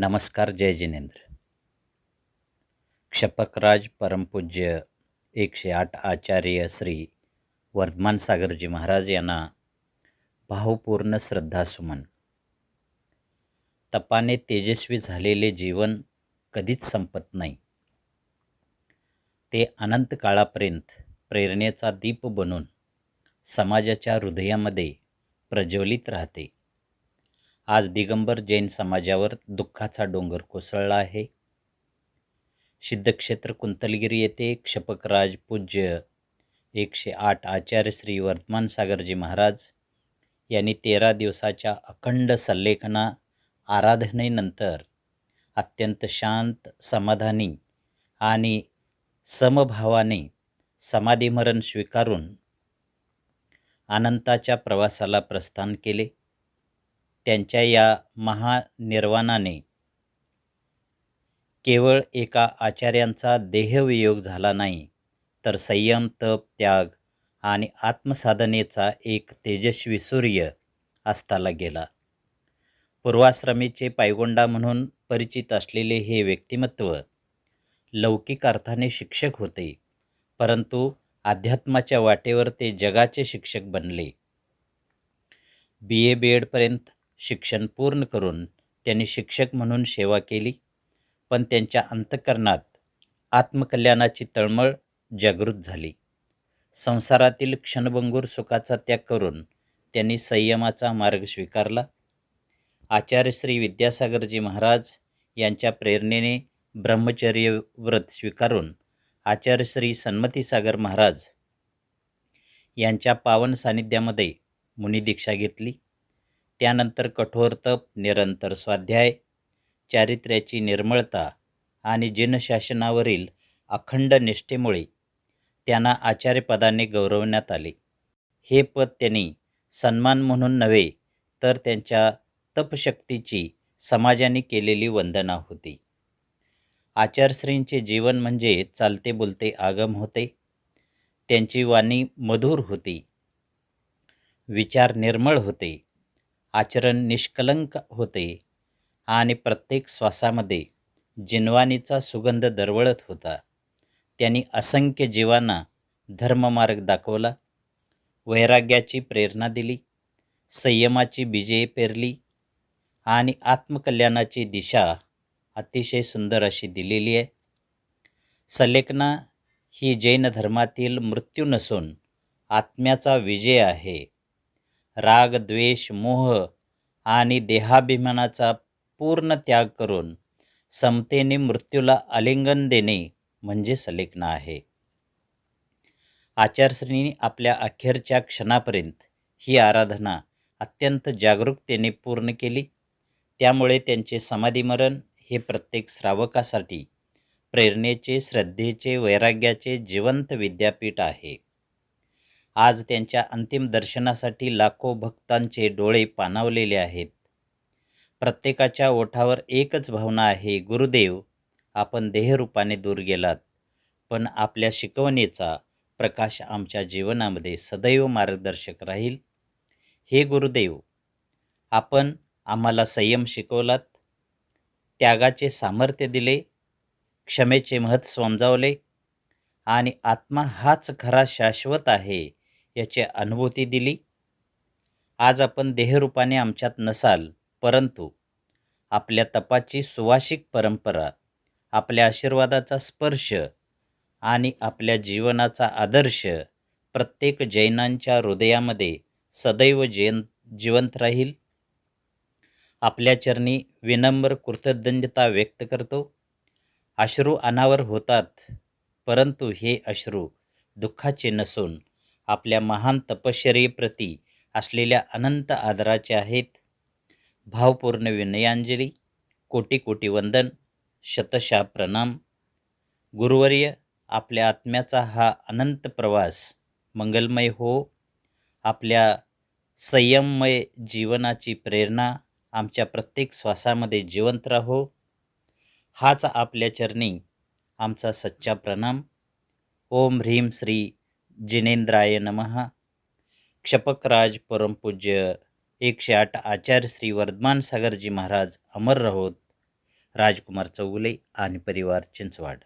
नमस्कार. जय जिनेंद्र. क्षपकराज परमपूज्य 108 आचार्य श्री वर्धमान सागरजी महाराज यांना भावपूर्ण श्रद्धासुमन. तपाने तेजस्वी झालेले जीवन कधीच संपत नाही. ते अनंत काळापर्यंत प्रेरणेचा दीप बनून समाजाच्या हृदयामध्ये प्रज्वलित राहते. आज दिगंबर जैन समाजावर दुःखाचा डोंगर कोसळला आहे. सिद्धक्षेत्र कुंतलगिरी येथे क्षपकराज पूज्य 108 आचार्य श्री वर्धमान सागरजी महाराज यांनी 13 दिवसाच्या अखंड सल्लेखना आराधनेनंतर अत्यंत शांत, समाधानी आणि समभावाने समाधीमरण स्वीकारून अनंताच्या प्रवासाला प्रस्थान केले. त्यांच्या या महानिर्वाणाने केवळ एका आचार्यांचा देहवियोग झाला नाही, तर संयम, तप, त्याग आणि आत्मसाधनेचा एक तेजस्वी सूर्य अस्ताला गेला. पूर्वाश्रमीचे पायगोंडा म्हणून परिचित असलेले हे व्यक्तिमत्व लौकिक अर्थाने शिक्षक होते, परंतु अध्यात्माच्या वाटेवर ते जगाचे शिक्षक बनले. BA BEdपर्यंत शिक्षण पूर्ण करून त्यांनी शिक्षक म्हणून सेवा केली, पण त्यांच्या अंतःकरणात आत्मकल्याणाची तळमळ जागृत झाली. संसारातील क्षणभंगूर सुखाचा त्याग करून त्यांनी संयमाचा मार्ग स्वीकारला. आचार्य श्री विद्यासागरजी महाराज यांच्या प्रेरणेने ब्रह्मचर्य व्रत स्वीकारून आचार्य श्री सन्मतीसागर महाराज यांच्या पावन सानिध्यामध्ये मुनिदीक्षा घेतली. त्यानंतर कठोर तप, निरंतर स्वाध्याय, चारित्र्याची निर्मळता आणि जिनशासनावरील अखंड निष्ठेमुळे त्यांना आचार्यपदाने गौरवण्यात आले. हे पद त्यांनी सन्मान म्हणून नव्हे, तर त्यांच्या तपशक्तीची समाजाने केलेली वंदना होती. आचार्यश्रींचे जीवन म्हणजे चालते बोलते आगम होते. त्यांची वाणी मधुर होती, विचार निर्मळ होते, आचरण निष्कलंक होते आणि प्रत्येक श्वासामध्ये जिनवानीचा सुगंध दरवळत होता. त्यांनी असंख्य जीवांना धर्ममार्ग दाखवला, वैराग्याची प्रेरणा दिली, संयमाची बीजे पेरली आणि आत्मकल्याणाची दिशा अतिशय सुंदर अशी दिलेली आहे. सल्लेखना ही जैन धर्मातील मृत्यू नसून आत्म्याचा विजय आहे. राग, द्वेष, मोह आणि देहाभिमानाचा पूर्ण त्याग करून समतेने मृत्यूला आलिंगन देणे म्हणजे सल्लेखना आहे. आचार्यश्रींनी आपल्या अखेरच्या क्षणापर्यंत ही आराधना अत्यंत जागरूकतेने पूर्ण केली. त्यामुळे त्यांचे समाधीमरण हे प्रत्येक श्रावकासाठी प्रेरणेचे, श्रद्धेचे, वैराग्याचे जिवंत विद्यापीठ आहे. आज त्यांच्या अंतिम दर्शनासाठी लाखो भक्तांचे डोळे पाणावलेले आहेत. प्रत्येकाच्या ओठावर एकच भावना आहे, गुरुदेव, आपण देहरूपाने दूर गेलात, पण आपल्या शिकवणीचा प्रकाश आमच्या जीवनामध्ये सदैव मार्गदर्शक राहील. हे गुरुदेव, आपण आम्हाला संयम शिकवलात, त्यागाचे सामर्थ्य दिले, क्षमेचे महत्त्व समजावले आणि आत्मा हाच खरा शाश्वत आहे याची अनुभूती दिली. आज आपण देहरूपाने आमच्यात नसाल, परंतु आपल्या तपाची सुवासिक परंपरा, आपल्या आशीर्वादाचा स्पर्श आणि आपल्या जीवनाचा आदर्श प्रत्येक जैनांच्या हृदयामध्ये सदैव जिवंत राहील. आपल्या चरणी विनम्र कृतज्ञता व्यक्त करतो. अश्रू अनावर होतात, परंतु हे अश्रू दुःखाचे नसून आपल्या महान तपश्चर्येप्रती असलेल्या अनंत आदराचे आहेत. भावपूर्ण विनयांजली, कोटी कोटी वंदन, शतशः प्रणाम. गुरुवर्य, आपल्या आत्म्याचा हा अनंत प्रवास मंगलमय हो. आपल्या संयममय जीवनाची प्रेरणा आमच्या प्रत्येक श्वासामध्ये जिवंत राहो. हाच आपल्या चरणी आमचा सच्चा प्रणाम. ओम ह्रीं श्री जिनेंद्राय नमः. क्षपकराज परमपूज्य 108 आचार्य श्री वर्धमान सागरजी महाराज अमर रहोत. राजकुमार चौगुले आणि परिवार चिंचवाड.